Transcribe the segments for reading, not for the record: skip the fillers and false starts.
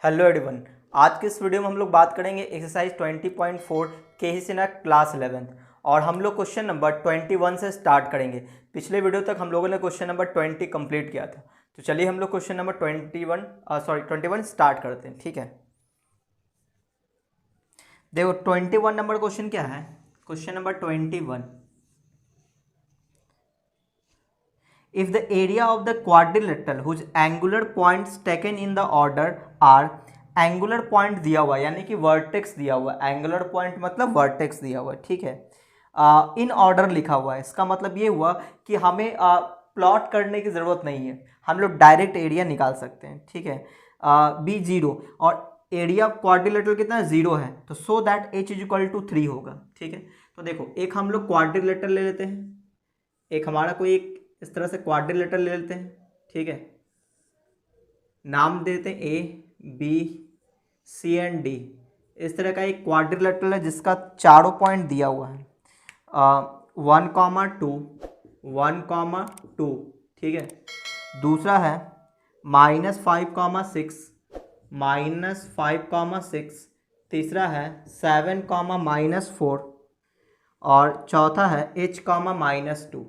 Hello everyone. आज के इस वीडियो में हम लोग बात करेंगे एक्सरसाइज 20.4 के ही सेना क्लास 11 और हम लोग क्वेश्चन नंबर 21 से स्टार्ट करेंगे। पिछले वीडियो तक हम लोगों ने क्वेश्चन नंबर 20 कंप्लीट किया था, तो चलिए हम लोग क्वेश्चन नंबर 21 स्टार्ट करते हैं। ठीक है, देखो 21 नंबर क्वेश्चन क्या है। Question number 21, if the area of the quadrilateral whose angular points taken in the order are angular point दिया हुआ है, यानी कि वर्टेक्स दिया हुआ है। एंगुलर पॉइंट मतलब वर्टेक्स दिया हुआ है। ठीक है, इन ऑर्डर लिखा हुआ है। इसका मतलब ये हुआ कि हमें प्लॉट करने की ज़रूरत नहीं है, हम लोग डायरेक्ट एरिया निकाल सकते हैं। ठीक है, बी जीरो और एरिया ऑफ क्वाड्रिलेटरल कितना है, जीरो है, तो so that H is equal to 3 होगा। ठीक है, तो देखो एक हम लोग क्वाड्रिलेटरल ले लेते हैं, एक हमारा कोई एक इस तरह से क्वाड्रिलेटरल ले लेते हैं। ठीक है, नाम देते हैं A B C and D. इस तरह का एक क्वाड्रिलेटरल है जिसका चारों पॉइंट दिया हुआ है 1,2 1,2। ठीक है, दूसरा है -5,6 -5,6। तीसरा है 7, -4 और चौथा है h, -2।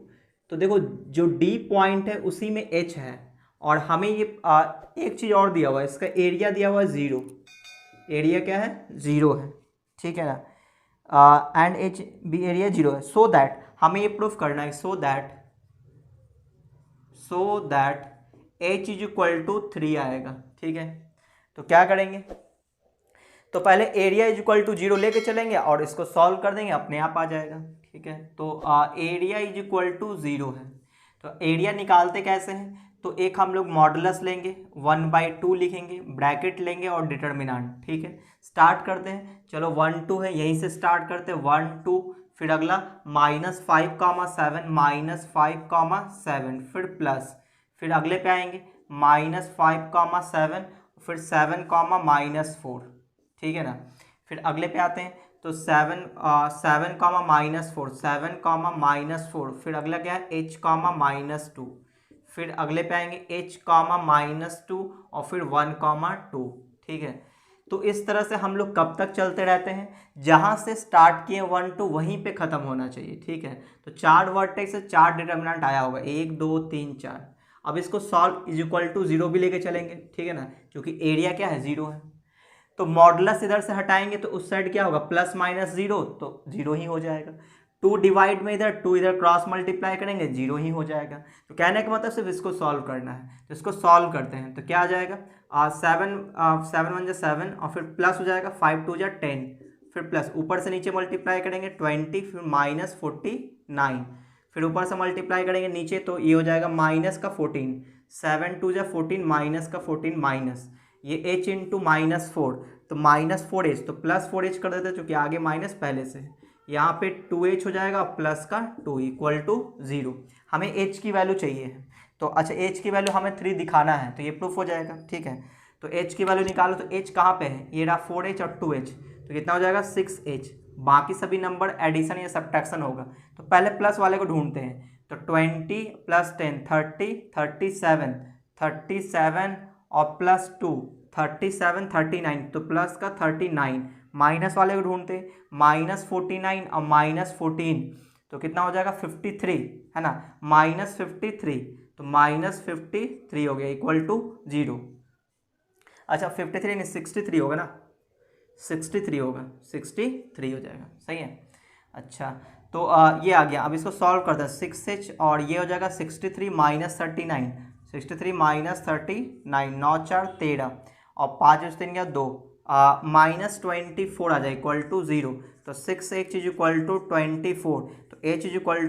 तो देखो जो D पॉइंट है उसी में H है और हमें ये एक चीज़ और दिया हुआ है, इसका एरिया दिया हुआ है 0। एरिया क्या है, 0 है। ठीक है ना, एंड H भी एरिया 0 है। सो दैट हमें ये प्रूफ करना है, so that H is equal to 3 आएगा। ठीक है, तो क्या करेंगे, तो पहले एरिया इज इक्वल टू 0 लेके चलेंगे और इसको सॉल्व कर देंगे, अपने आप आ जाएगा। ठीक है, तो एरिया इज इक्वल टू 0 है। तो एरिया निकालते कैसे हैं, तो एक हम लोग मॉडुलस लेंगे, 1/2 लिखेंगे, ब्रैकेट लेंगे और डिटर्मिनेंट। ठीक है, स्टार्ट करते हैं। चलो 1 2 है, यहीं से स्टार्ट करते हैं, 1 2, फिर अगला -5, -5, फिर प्लस, फिर अगले पे आएंगे -5, 7, फिर 7, -4। ठीक है ना, फिर अगले पे आते हैं तो 7, 7, -4, 7, -4। फिर अगला क्या है h, -2। फिर अगले पे आएंगे h, -2 और फिर 1, 2। ठीक है, तो इस तरह से हम लोग कब तक चलते रहते हैं, जहां से स्टार्ट किए 1 2 वहीं पे खत्म होना चाहिए। ठीक है, तो 4 वर्टेक्स से 4 डिटर्मिनेंट आया होगा, 1 2 3 4। अब इसको सॉल्व इज इक्वल टू 0 भी लेके चलेंगे। ठीक है ना, क्योंकि एरिया क्या है, 0 है। तो मॉडुलस इधर से हटाएंगे तो उस साइड क्या होगा, +-0, तो 0 ही हो जाएगा। 2 डिवाइड में इधर 2 इधर क्रॉस मल्टीप्लाई करेंगे, 0 ही हो जाएगा। तो कहने का मतलब सिर्फ इसको सॉल्व करना है, तो इसको सॉल्व करते हैं तो क्या आ जाएगा, 7 7 1 7 और फिर प्लस हो जाएगा 5 2 10, फिर प्लस ऊपर से नीचे मल्टीप्लाई करेंगे 20, फिर -49, फिर ऊपर से मल्टीप्लाई करेंगे नीचे तो ये हो जाएगा -14, 7 2 14, -14 माइनस ये h इंटू -4, तो -4h, तो +4h कर देते हैं क्योंकि आगे माइनस पहले से है। यहाँ पे 2h हो जाएगा, प्लस का 2 इक्वल टू 0। हमें h की वैल्यू चाहिए है, तो अच्छा h की वैल्यू हमें 3 दिखाना है, तो ये प्रूफ हो जाएगा। ठीक है, तो h की वैल्यू निकालो, तो h कहाँ पे है, ये रहा 4h और 2h, तो कितना हो जाएगा 6h। बाकी सभी नंबर एडिशन या सब्ट्रैक्शन होगा, तो पहले प्लस वाले को ढूंढते हैं। तो 20 + 10 30, 37 और +2 37 39, तो प्लस का 39, माइनस वाले को ढूंढते -49 और -14, तो कितना हो जाएगा 53, है ना, -53, तो -53 हो गया इक्वल टू 0। अच्छा 53 नहीं 63 होगा ना, 63 होगा, 63 हो जाएगा, सही है। अच्छा तो ये आ गया। अब इसको सॉल्व करते हैं, 6h और ये हो जाएगा 63 -39, 63 -39, 9 4 13 और 5 3 गया 2, -24 आ जाए इक्वल टू 0। तो 6h इज इक्वल टू 24, तो h इज इक्वल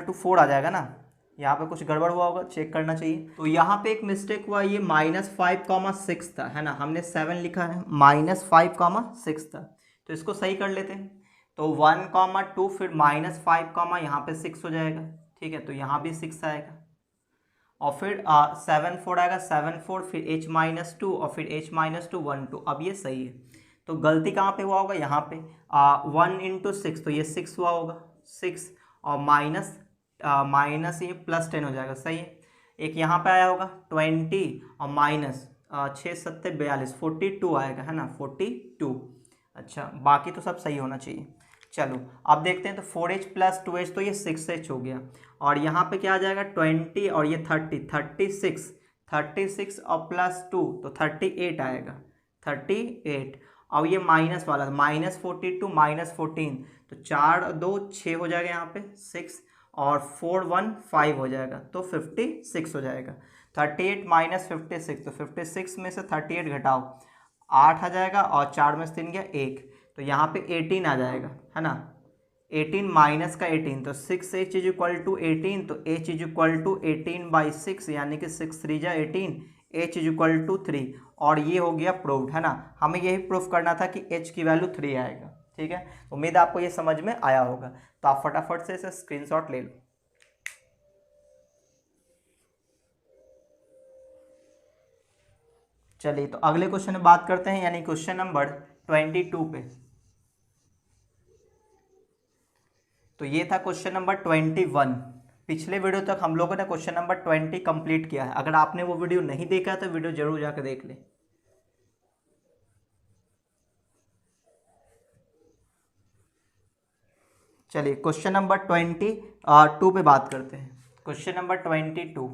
टू 4 आ जाएगा ना। यहाँ पे कुछ गड़बड़ हुआ होगा, चेक करना चाहिए। तो यहाँ पे एक मिस्टेक हुआ, ये -5, 6 था, है ना, हमने 7 लिखा है, -5, 6 था, तो इसको सही कर लेते हैं। तो 1, 2 फिर -5, यहाँ पे 6 हो जाएगा। ठीक है, तो यहाँ भी 6 आएगा और फिर 7 4 आएगा, 7 4 फिर h-2 और फिर h-2 1 2। अब ये सही है, तो गलती कहाँ पे हुआ होगा, यहाँ पे 1 × 6, तो ये 6 हुआ होगा, 6 और माइनस ये +10 हो जाएगा, सही है। एक यहाँ पे आया होगा 20 और माइनस 6 7 42 42 आएगा, है ना, 42। अच्छा, बाकी तो सब सही होना चाहिए। चलो अब देखते हैं, तो 4h प्लस 2h तो ये 6h हो गया, और यहाँ पे क्या आ जाएगा 20 और ये 36 और प्लस 2 तो 38 आएगा, 38। अब ये माइनस वाला -42 -14 तो 4 2 6 हो जाएगा, यहाँ पे 6 और 4 1 5 हो जाएगा, तो 56 हो जाएगा। 38 माइनस 56 तो 56 में से 38 घटाओ 8 आ जाएगा, और 4 में से 3 गया 1, तो यहाँ पे 18 आ जाएगा, है ना। 18 माइनस का 18 तो 6h इज इक्वल टू 18, तो h इज इक्वल टू 18/6 यानी कि 6 3 जा 18, h इज इक्वल टू 3, और ये हो गया प्रूव्ड, है ना। हमें यही प्रूफ करना था कि h की वैल्यू 3 आएगा। ठीक है, उम्मीद आपको ये समझ में आया होगा, तो आप फटाफट से इसे स्क्रीनशॉट ले लो। चलिए, तो अगले क्वेश्चन में बात करते हैं, यानी क्वेश्चन नंबर 22 पे। तो ये था क्वेश्चन नंबर 21। पिछले वीडियो तक हम लोगों ने क्वेश्चन नंबर 20 कंप्लीट किया है। अगर आपने वो वीडियो नहीं देखा है तो वीडियो जरूर जाकर देख लें। चलिए, क्वेश्चन नंबर 22 पे बात करते हैं। क्वेश्चन नंबर 22,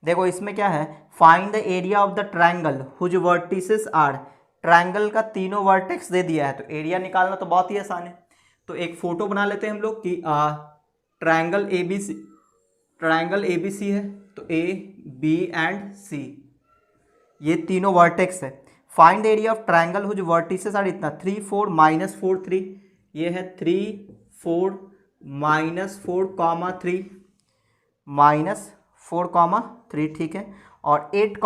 देखो इसमें क्या है, find the area of the triangle whose vertices are. Triangle का तीनों वर्टेक्स दे दिया है, तो एरिया निकालना तो बहुत ही आसान है। तो एक फोटो बना लेते हैं हम लोग कि ट्रायंगल ए बी सी है, तो ए बी एंड सी ये तीनों वर्टेक्स है। Find area of triangle whose vertices are इतना 3 4 -4 3, ये है 3 4 -4 3 -4 3, ठीक है, और 8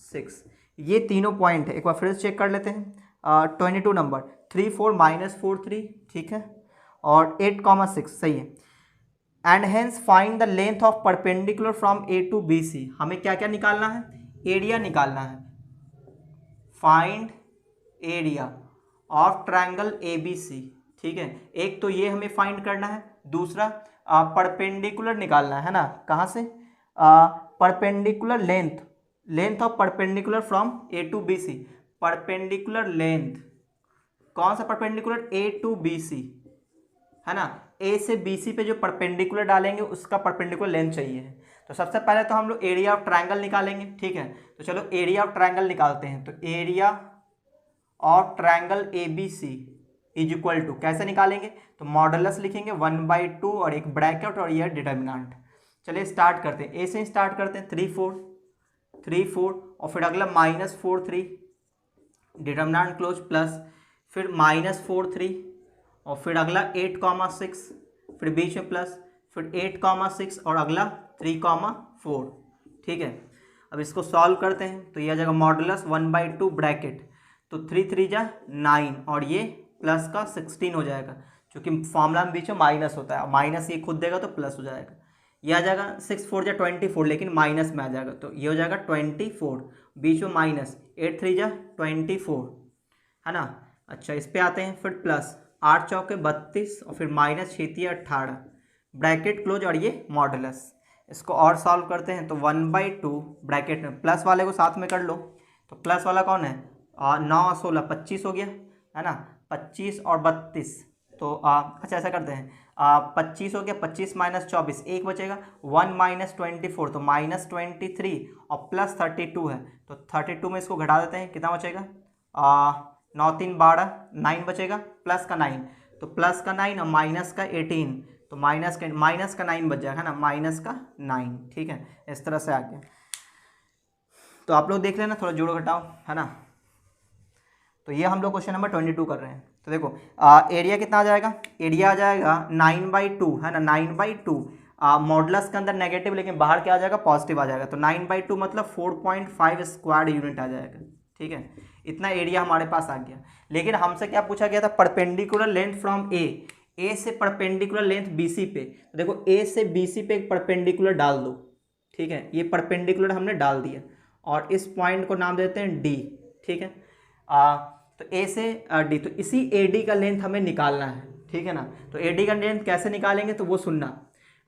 6 ये तीनों पॉइंट है। एक बार फिर से चेक कर लेते हैं। 22 नंबर 3 4 -4 3, ठीक है, और 8 6 सही है। And hence find the length of perpendicular from A to B C. हमें क्या क्या निकालना है, एरिया निकालना है। Find area of triangle A B C, ठीक है, एक तो ये हमें फाइंड करना है, दूसरा परपेंडिकुलर निकालना है ना, कहाँ से, perpendicular length of perpendicular from A to B C. Perpendicular length, कौन सा perpendicular, A to B C, है ना। ए से बी सी पे जो परपेंडिकुलर डालेंगे उसका परपेंडिकुलर लेंथ चाहिए। तो सबसे पहले तो हम लोग एरिया ऑफ ट्रायंगल निकालेंगे, ठीक है। तो चलो एरिया ऑफ ट्रायंगल निकालते हैं। तो area of triangle A B C is equal to, कैसे निकालेंगे, तो मॉडुलस लिखेंगे 1/2 और एक ब्रैकेट और यह डिटर्मिनेंट। चलिए स्टार्ट करते हैं, ए से स्टार्ट करते हैं। 3 4 और फिर अगला -4 3, डिटर्मिनेंट क्लोज, प्लस फिर -4 3 और फिर अगला 8 6, फिर बीच में प्लस, फिर 8 6 और अगला 3 4, ठीक है। अब इसको सॉल्व करते हैं, तो यह आ जाएगा मॉडुलस 1/2 ब्रैकेट, तो 3 3 जा 9 और ये प्लस का 16 हो जाएगा, क्योंकि फॉर्मूला में बीच में माइनस होता है, माइनस ये खुद देगा तो प्लस हो जाएगा। ये आ जाएगा 6 4 जा 24, लेकिन माइनस में आ जाएगा, तो ये हो जाएगा 24, बीच में माइनस, 8 3 जा 24, है ना। अच्छा, इस पे आते हैं, फिर प्लस 8 चौके 32 और फिर -6 18, ब्रैकेट क्लोज और ये मॉडुलस। इसको और सॉल्व करते हैं, तो 1/2 ब्रैकेट में प्लस वाले को साथ में कर लो, तो प्लस वाला कौन है, 9 16 25 हो गया, है ना, 25 और 32, तो अच्छा ऐसा करते हैं, 25 हो गया, 25 - 24 1 बचेगा, 1 - 24 तो -23 और प्लस 32 है, तो 32 में इसको घटा देते हैं, कितना बचेगा, 9 3 12 9 बचेगा, प्लस का 9, तो प्लस का 9 और माइनस का 18, तो माइनस का 9 बच जाएगा, है ना, माइनस का 9, ठीक है। इस तरह से आ गया। तो आप लोग देख लेना, थोड़ा जोड़ो घटाओ, है ना। तो ये हम लोग क्वेश्चन नंबर 22 कर रहे हैं। तो देखो एरिया कितना आ जाएगा, एरिया आ जाएगा 9/2, है ना, 9/2। मॉडुलस के अंदर नेगेटिव, लेकिन बाहर क्या आ जाएगा, पॉजिटिव आ जाएगा, तो 9/2 मतलब 4.5 स्क्वायर यूनिट आ जाएगा, ठीक है। इतना एरिया हमारे पास आ गया। लेकिन हमसे क्या पूछा गया था, परपेंडिकुलर लेंथ फ्रॉम ए से परपेंडिकुलर लेंथ बी सी पे। तो देखो ए से बी सी पे एक परपेंडिकुलर डाल दो, ठीक है, ये परपेंडिकुलर हमने डाल दिया और इस पॉइंट को नाम देते हैं डी, ठीक है। तो ए से डी, तो इसी ए डी का लेंथ हमें निकालना है, ठीक है ना। तो ए डी का लेंथ कैसे निकालेंगे, तो वो सुनना,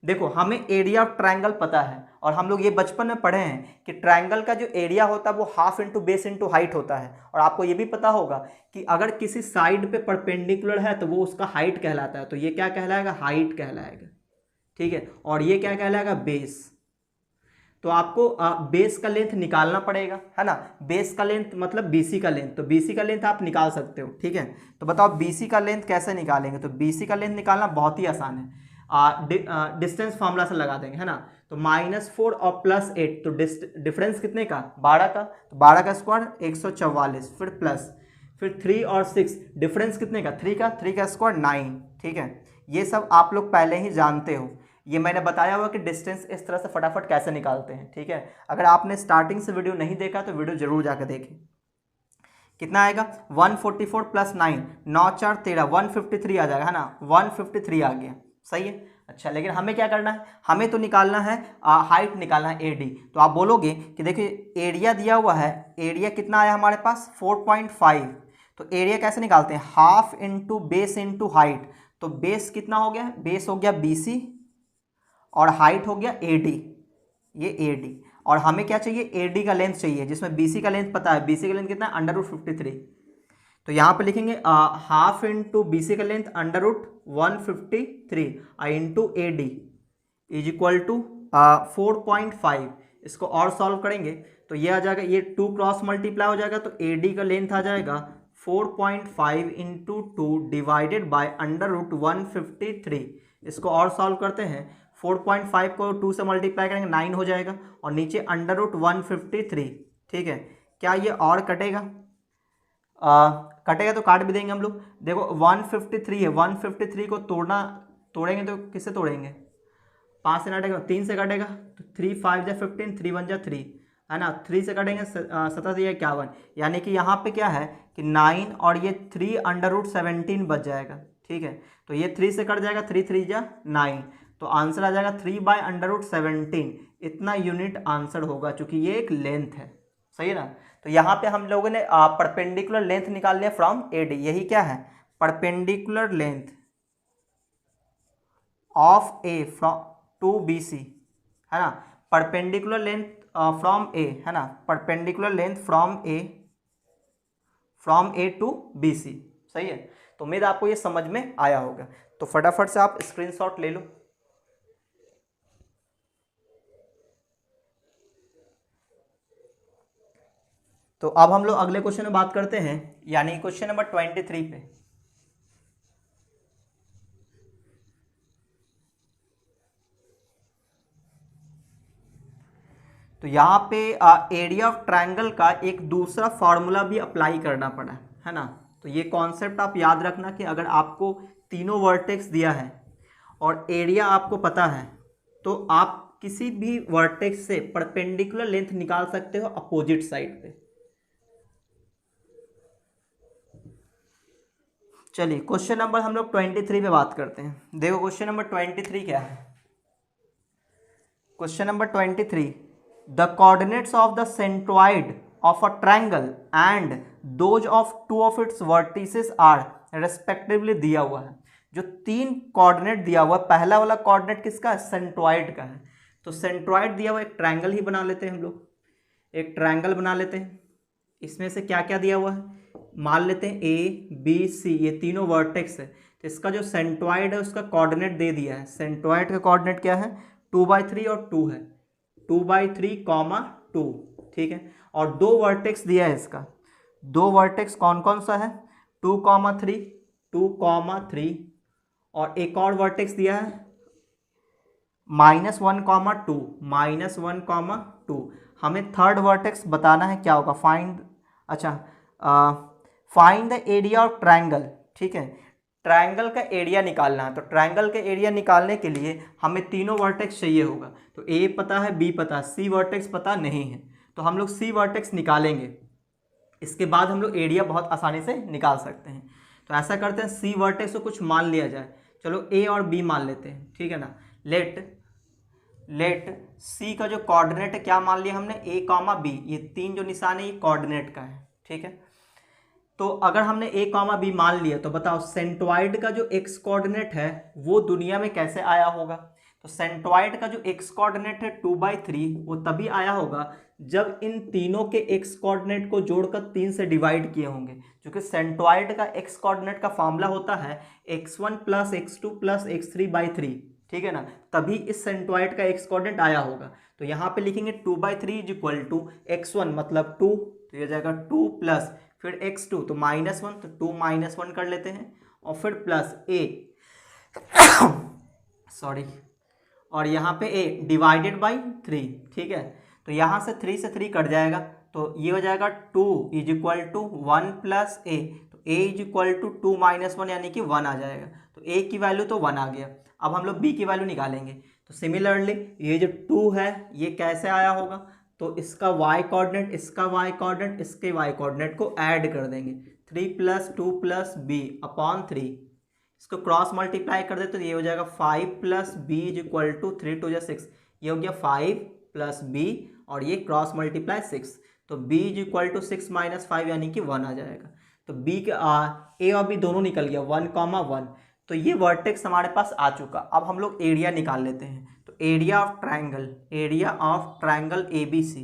देखो हमें एरिया ऑफ ट्रायंगल पता है और हम लोग ये बचपन में पढ़े हैं कि ट्रायंगल का जो एरिया होता है वो half into base into height होता है। और आपको ये भी पता होगा कि अगर किसी साइड पे परपेंडिकुलर है तो वो उसका हाइट कहलाता है, तो ये क्या कहलाएगा, हाइट कहलाएगा, ठीक है। और ये क्या कहलाएगा, बेस। तो आपको बेस का लेंथ निकालना पड़ेगा, है ना। बेस का लेंथ मतलब बीसी का लेंथ, तो बीसी का लेंथ आप निकाल सकते हो, ठीक है। तो बताओ बीसी का लेंथ कैसे निकालेंगे, तो बीसी का लेंथ निकालना बहुत ही आसान है, डिस्टेंस फार्मूला से लगा देंगे, है ना। तो -4 और +8, तो डिफरेंस कितने का, 12 का, तो 12 का स्क्वायर 144, फिर प्लस, फिर 3 और 6 डिफरेंस कितने का, 3 का स्क्वायर 9, ठीक है। ये सब आप लोग पहले ही जानते हो, ये मैंने बताया हुआ कि डिस्टेंस इस तरह से फटाफट कैसे निकालते हैं, ठीक है। अगर आपने स्टार्टिंग से वीडियो नहीं देखा तो वीडियो जरूर जाकर देखें। कितना आएगा, 144 + 9, 9 4 13, 153 आ जाएगा, है ना, 153 आ गया, सही है। अच्छा, लेकिन हमें क्या करना है, हमें तो निकालना है हाइट निकालना है, एडी। तो आप बोलोगे कि देखिए एरिया दिया हुआ है, एरिया कितना आया हमारे पास 4.5, तो एरिया कैसे निकालते हैं, half into base into height. तो बेस कितना हो गया, बेस हो गया BC और हाइट हो गया AD, ये AD। और हमें क्या चाहिए, AD का लेंथ चाहिए, जिसमें BC का लेंथ पता है, BC का लेंथ कितना है, √53। तो यहाँ पे लिखेंगे हाफ इंटू BC का length √153 into AD is equal to 4.5। इसको और सॉल्व करेंगे तो ये आ जाएगा, ये 2 क्रॉस मल्टीप्लाई हो जाएगा, तो AD का लेंथ आ जाएगा 4.5 इंटू 2 डिवाइडेड बाई √153। इसको और सॉल्व करते हैं, 4.5 को 2 से मल्टीप्लाई करेंगे 9 हो जाएगा, और नीचे √153, ठीक है। क्या ये और कटेगा, कटेगा तो काट भी देंगे हम लोग। देखो 153 है, 153 को तोड़ेंगे तो किससे तोड़ेंगे, 5 से कटेगा, 3 से कटेगा, तो 3 5 जा 15, 3 1 जा 3, है ना, 3 से कटेंगे 17 से 51, यानी कि यहाँ पे क्या है कि 9 और ये 3 √17 बच जाएगा, ठीक है। तो ये 3 से कट जाएगा, 3 3 जा 9, तो आंसर आ जाएगा 3/√17। इतना यूनिट आंसर होगा, चूंकि ये एक लेंथ है, सही है ना। तो यहाँ पे हम लोगों ने परपेंडिकुलर लेंथ निकाल लिया फ्रॉम AD, यही क्या है, perpendicular length of A from to BC, है ना, परपेंडिकुलर लेंथ फ्रॉम A, है ना, perpendicular length from A to BC, सही है। तो उम्मीद आपको ये समझ में आया होगा, तो फटाफट से आप स्क्रीनशॉट ले लो। तो अब हम लोग अगले क्वेश्चन में बात करते हैं, यानी क्वेश्चन नंबर 23 पे। तो यहाँ पे एरिया ऑफ ट्रायंगल का एक दूसरा फॉर्मूला भी अप्लाई करना पड़ा है ना। तो ये कॉन्सेप्ट आप याद रखना कि अगर आपको तीनों वर्टेक्स दिया है और एरिया आपको पता है, तो आप किसी भी वर्टेक्स से परपेंडिकुलर लेंथ निकाल सकते हो अपोजिट साइड पे। चलिए क्वेश्चन नंबर हम लोग 23 पे बात करते हैं। देखो क्वेश्चन नंबर 23 क्या है। Question number 23, the coordinates of the centroid of a triangle and those of 2 of its vertices are respectively दिया हुआ है। जो 3 कोऑर्डिनेट दिया हुआ है, पहला वाला कोऑर्डिनेट किसका है, सेंट्रॉइड का है। तो सेंट्रॉइड दिया हुआ, एक ट्रायंगल ही बना लेते हैं हम लोग, एक ट्रायंगल बना लेते हैं। इसमें से क्या क्या दिया हुआ है, मान लेते हैं ABC, ये तीनों वर्टेक्स है। तो इसका जो सेंट्रॉइड है उसका कोऑर्डिनेट दे दिया है। सेंट्रॉइड का कोऑर्डिनेट क्या है, 2/3 और 2 है, 2/3, 2, ठीक है। और 2 वर्टेक्स दिया है इसका, 2 वर्टेक्स कौन कौन सा है, 2,3, 2,3, और एक और वर्टेक्स दिया है -1,2, -1,2। हमें थर्ड वर्टेक्स बताना है, क्या होगा, find the area of triangle, ठीक है। ट्रायंगल का एरिया निकालना है, तो ट्रायंगल का एरिया निकालने के लिए हमें तीनों वर्टेक्स चाहिए होगा। तो A पता है, B पता है, C वर्टेक्स पता नहीं है, तो हम लोग C वर्टेक्स निकालेंगे। इसके बाद हम लोग एरिया बहुत आसानी से निकाल सकते हैं। तो ऐसा करते हैं, C वर्टेक्स को कुछ मान लिया जाए, चलो A और B मान लेते हैं, ठीक है ना। लेट C का जो कोऑर्डिनेट है क्या मान लिया हमने, A, B, ये 3 जो निशान है ये कोऑर्डिनेट का है, ठीक है। तो अगर हमने A, B मान लिया, तो बताओ सेंट्रॉइड का जो x कोऑर्डिनेट है वो दुनिया में कैसे आया होगा। तो सेंट्रॉइड का जो एक्स कोऑर्डिनेट है 2/3 वो तभी आया होगा जब इन तीनों के एक्स कोऑर्डिनेट को जोड़कर 3 से डिवाइड किए होंगे, क्योंकि सेंट्रॉइड का एक्स कोऑर्डिनेट का फॉर्मूला होता है x1 + x2 + x3/3, ठीक है ना, तभी इस सेंट्रॉइड का एक्स कोऑर्डिनेट आया होगा। तो यहाँ पे लिखेंगे 2/3 = x1 मतलब 2, तो ये हो जाएगा 2 प्लस फिर x2 तो -1, तो 2 - 1 कर लेते हैं और फिर प्लस a सॉरी, और यहाँ पे a डिवाइडेड बाई 3, ठीक है। तो यहाँ से 3 से 3 कट जाएगा, तो ये हो जाएगा 2 = 1 + a, तो a = 2 - 1 यानी कि 1 आ जाएगा। तो a की वैल्यू तो 1 आ गया। अब हम लोग b की वैल्यू निकालेंगे। तो सिमिलरली ये जो 2 है ये कैसे आया होगा, तो इसका y कोऑर्डिनेट, इसका y कोऑर्डिनेट, इसके y कोऑर्डिनेट को ऐड कर देंगे। 3 + 2 + b अपॉन 3, इसको क्रॉस मल्टीप्लाई कर दे तो ये हो जाएगा 5 + b = 3 × 6, ये हो गया 5 + b और ये क्रॉस मल्टीप्लाई 6, तो b = 6 - 5 यानी कि 1 आ जाएगा। तो b के a और b दोनों निकल गया 1, 1। तो ये वर्टेक्स हमारे पास आ चुका। अब हम लोग एरिया निकाल लेते हैं। तो एरिया ऑफ ट्रायंगल ABC,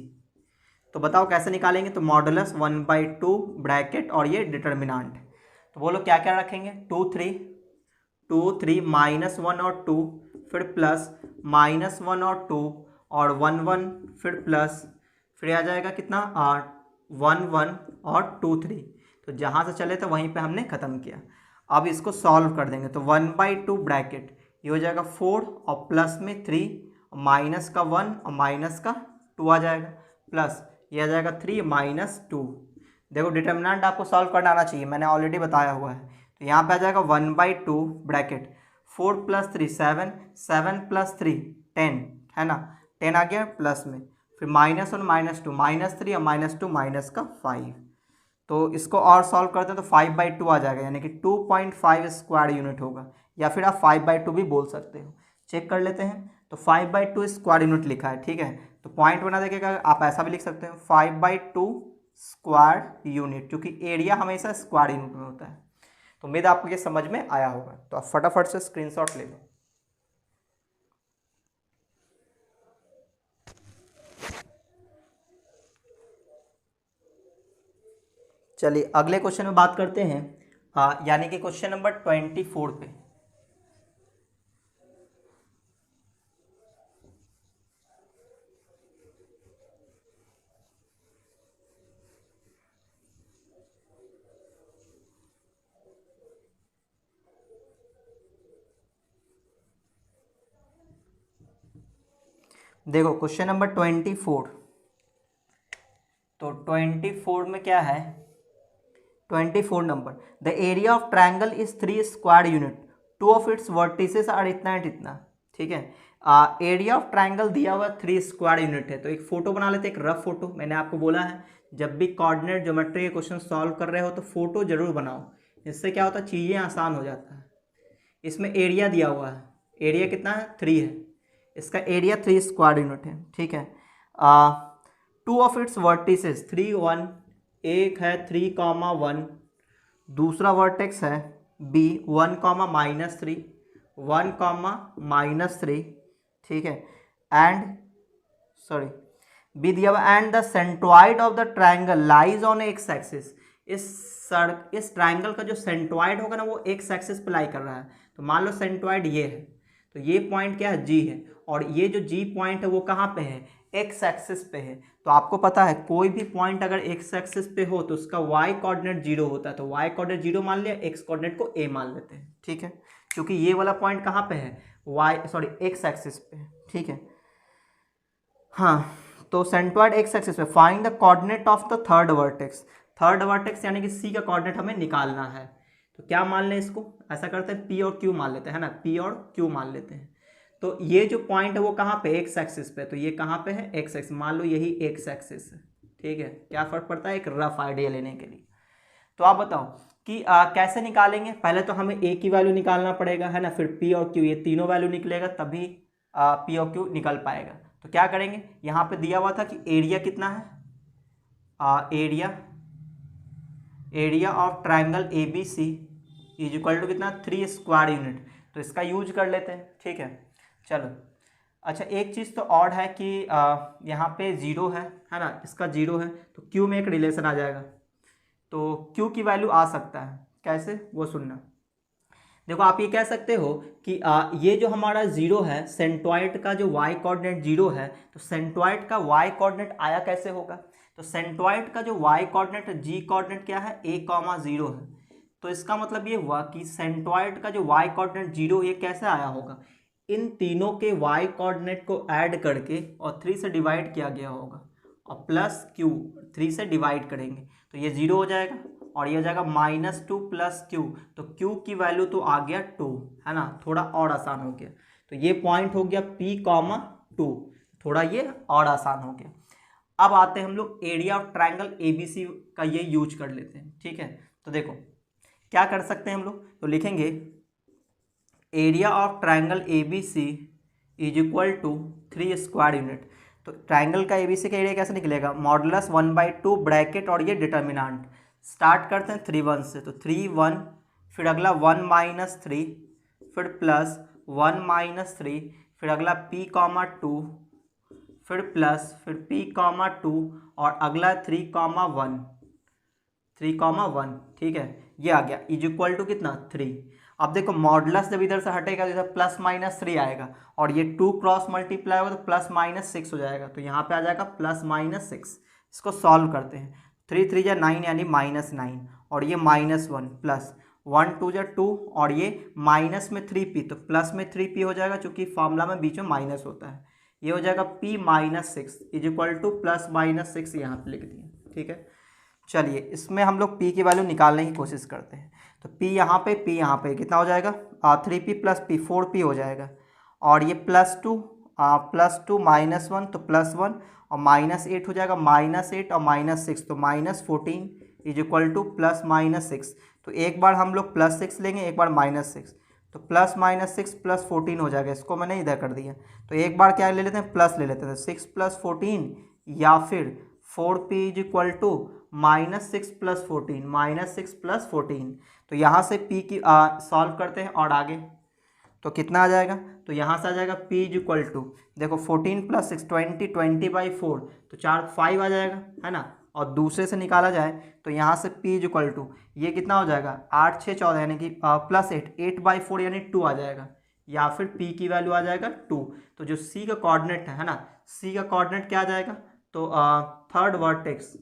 तो बताओ कैसे निकालेंगे। तो मॉडुलस 1/2 ब्रैकेट और ये डिटर्मिनेंट, तो बोलो क्या क्या रखेंगे। 2 3 -1 और 2, फिर प्लस -1 और 2 और 1 1, फिर प्लस, फिर आ जाएगा कितना 1 1 और 2 3। तो जहाँ से चले थे वहीं पे हमने ख़त्म किया। अब इसको सॉल्व कर देंगे। तो 1/2 ब्रैकेट, ये हो जाएगा 4 और प्लस में 3, माइनस का 1 और माइनस का 2 आ जाएगा, प्लस ये आ जाएगा 3 - 2। देखो डिटर्मिनेंट आपको सॉल्व करना आना चाहिए, मैंने ऑलरेडी बताया हुआ है। तो यहाँ पे आ जाएगा 1/2 ब्रैकेट 4 + 3 7, 7 + 3 10, है ना, 10 आ गया प्लस में, फिर -1 -2 -3 और -2 माइनस का 5। तो इसको और सॉल्व करते हैं तो 5/2 आ जाएगा, यानी कि 2.5 स्क्वायर यूनिट होगा, या फिर आप 5/2 भी बोल सकते हो। चेक कर लेते हैं। तो 5/2 स्क्वायर यूनिट लिखा है, ठीक है। तो पॉइंट बना देखिएगा, आप ऐसा भी लिख सकते हो 5/2 स्क्वायर यूनिट, क्योंकि एरिया हमेशा स्क्वायर यूनिट में होता है। तो उम्मीद आपको ये समझ में आया होगा। तो आप फटाफट से स्क्रीनशॉट ले लो। चलिए अगले क्वेश्चन में बात करते हैं, यानी कि क्वेश्चन नंबर 24 पे। देखो क्वेश्चन नंबर 24, तो 24 में क्या है, 24 number, the area of triangle is 3 square unit, 2 of its vertices are इतना एंड इतना, ठीक है। एरिया ऑफ ट्रायंगल दिया हुआ 3 स्क्वायर यूनिट है। तो एक फोटो बना लेते हैं, एक रफ फोटो। मैंने आपको बोला है जब भी कोऑर्डिनेट ज्योमेट्री के क्वेश्चन सॉल्व कर रहे हो तो फोटो जरूर बनाओ, इससे क्या होता है चीज़ें आसान हो जाता है। इसमें एरिया दिया हुआ है, एरिया कितना है 3 है, इसका एरिया 3 स्क्वायर यूनिट है, ठीक है। 2 ऑफ इट्स वर्टिसेस 3 1, एक है 3, 1, दूसरा वर्टेक्स है b 1, -3, 1, -3, ठीक है। एंड सॉरी बी दिया हुआ, and the centroid of the triangle lies on x axis, इस ट्रायंगल का जो सेंट्रॉइड होगा ना वो एक्स एक्सिस पे लाई कर रहा है। तो मान लो सेंट्रॉइड ये है, तो ये पॉइंट क्या है जी है, और ये जो जी पॉइंट है वो कहाँ पे है एक्स एक्सिस पे है। तो आपको पता है कोई भी पॉइंट अगर एक्स एक्सिस पे हो तो उसका वाई कोऑर्डिनेट 0 होता है। तो वाई कोऑर्डिनेट 0 मान लिया, एक्स कोऑर्डिनेट को a मान लेते हैं, ठीक है, क्योंकि ये वाला पॉइंट कहाँ पे है एक्स एक्सिस पे, ठीक है। हाँ, तो सेंट्रॉइड एक्स एक्सिस पे, find the coordinate of the third vertex यानी कि सी का कोऑर्डिनेट हमें निकालना है। तो क्या मान लें इसको, ऐसा करते हैं p और q मान लेते हैं, है ना, p और q मान लेते हैं। तो ये जो पॉइंट है वो कहाँ पे एक्स एक्सिस पे, तो ये कहाँ पे है एक्स एक्सिस, मान लो यही एक्स एक्सिस है, ठीक है। क्या फर्क पड़ता है एक रफ आइडिया लेने के लिए। तो आप बताओ कि कैसे निकालेंगे। पहले तो हमें a की वैल्यू निकालना पड़ेगा, है ना, फिर p और q, ये तीनों वैल्यू निकलेगा तभी p और q निकल पाएगा। तो क्या करेंगे, यहाँ पे दिया हुआ था कि एरिया कितना है, area of triangle ABC is equal to कितना 3 स्क्वायर यूनिट। तो इसका यूज कर लेते हैं, ठीक है। चलो अच्छा, एक चीज़ तो और है कि यहाँ पे ज़ीरो है ना, इसका ज़ीरो है तो क्यू में एक रिलेशन आ जाएगा, तो क्यू की वैल्यू आ सकता है, कैसे वो सुनना। देखो आप ये कह सकते हो कि ये जो हमारा जीरो है, सेंट्रॉइड का जो वाई कोऑर्डिनेट जीरो है, तो सेंट्रॉइड का वाई कोऑर्डिनेट आया कैसे होगा। तो सेंट्रॉइड का जो वाई कोऑर्डिनेट जी कोऑर्डिनेट क्या है, a कॉमा जीरो है। तो इसका मतलब ये हुआ कि सेंट्रॉइड का जो वाई कोऑर्डिनेट जीरो, ये कैसे आया होगा, इन तीनों के वाई कोऑर्डिनेट को ऐड करके और 3 से डिवाइड किया गया होगा, और प्लस क्यू 3 से डिवाइड करेंगे तो ये जीरो हो जाएगा, और ये हो जाएगा -2 प्लस क्यू, तो क्यू की वैल्यू तो आ गया 2, है ना, थोड़ा और आसान हो गया। तो ये पॉइंट हो गया P कॉमा 2, थोड़ा ये और आसान हो गया। अब आते हैं हम लोग एरिया ऑफ ट्रायंगल ABC का ये यूज कर लेते हैं, ठीक है। तो देखो क्या कर सकते हैं हम लोग, तो लिखेंगे area of triangle ABC is equal to 3 square unit. तो ट्रायंगल का ABC का एरिया कैसे निकलेगा, मॉडुलस 1/2 ब्रैकेट और ये डिटर्मिनेंट। स्टार्ट करते हैं 3 1 से, तो 3 1, फिर अगला 1 - 3, फिर प्लस 1 - 3, फिर अगला P कॉमा 2, फिर प्लस, फिर P कॉमा 2, और अगला 3 कॉमा 1, 3 कॉमा 1, ठीक है, ये आ गया इज इक्वल टू कितना 3। अब देखो मॉडुलस जब इधर से हटेगा तो इधर प्लस माइनस 3 आएगा, और ये 2 क्रॉस मल्टीप्लाई होगा तो प्लस माइनस 6 हो जाएगा, तो यहाँ पे आ जाएगा प्लस माइनस 6। इसको सॉल्व करते हैं, 3 3 या 9 यानी -9, और ये -1 प्लस 1 2 या 2, और ये माइनस में 3p तो प्लस में 3p हो जाएगा, चूंकि फॉर्मूला में बीच में माइनस होता है। ये हो जाएगा p -6 is equal two plus -6, यहाँ पे लिख दिए, ठीक है। चलिए इसमें हम लोग p की वैल्यू निकालने की कोशिश करते हैं। तो p यहाँ पे कितना हो जाएगा, 3p प्लस p 4p हो जाएगा, और ये +2 -1 तो +1, और -8 हो जाएगा, -8 और -6 तो -14 इज इक्वल टू प्लस -6। तो एक बार हम लोग +6 लेंगे, एक बार -6, तो प्लस -6 + 14 हो जाएगा, इसको मैंने इधर कर दिया। तो एक बार क्या ले लेते हैं, प्लस ले लेते हैं, 6 + 14, या फिर 4p इज इक्वल टू -6 + 14, -6 + 14। तो यहाँ से p की सॉल्व करते हैं और आगे तो कितना आ जाएगा, तो यहाँ से आ जाएगा p इज इक्वल टू, देखो 14 + 6 20, 20/4 तो 4 5 आ जाएगा, है ना। और दूसरे से निकाला जाए तो यहाँ से p इज इक्वल टू, ये कितना हो जाएगा 8 6 14 यानी कि +8 8/4 यानी 2 आ जाएगा, या फिर p की वैल्यू आ जाएगा 2। तो जो c का कोऑर्डिनेट है ना, c का कोऑर्डिनेट क्या आ जाएगा, तो थर्ड वर्टेक्स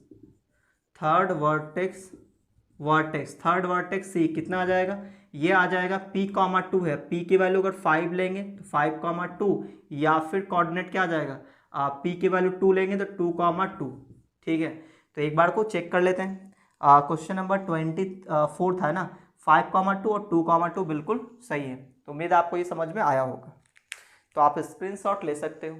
c कितना आ जाएगा, ये आ जाएगा p कॉमा 2 है, p की वैल्यू अगर 5 लेंगे तो 5,2, या फिर कोऑर्डिनेट क्या आ जाएगा, p की वैल्यू 2 लेंगे तो 2,2, ठीक है। तो एक बार को चेक कर लेते हैं, क्वेश्चन नंबर 24 था ना, 5,2 और 2,2 बिल्कुल सही है। तो उम्मीद आपको ये समझ में आया होगा, तो आप स्क्रीनशॉट ले सकते हो।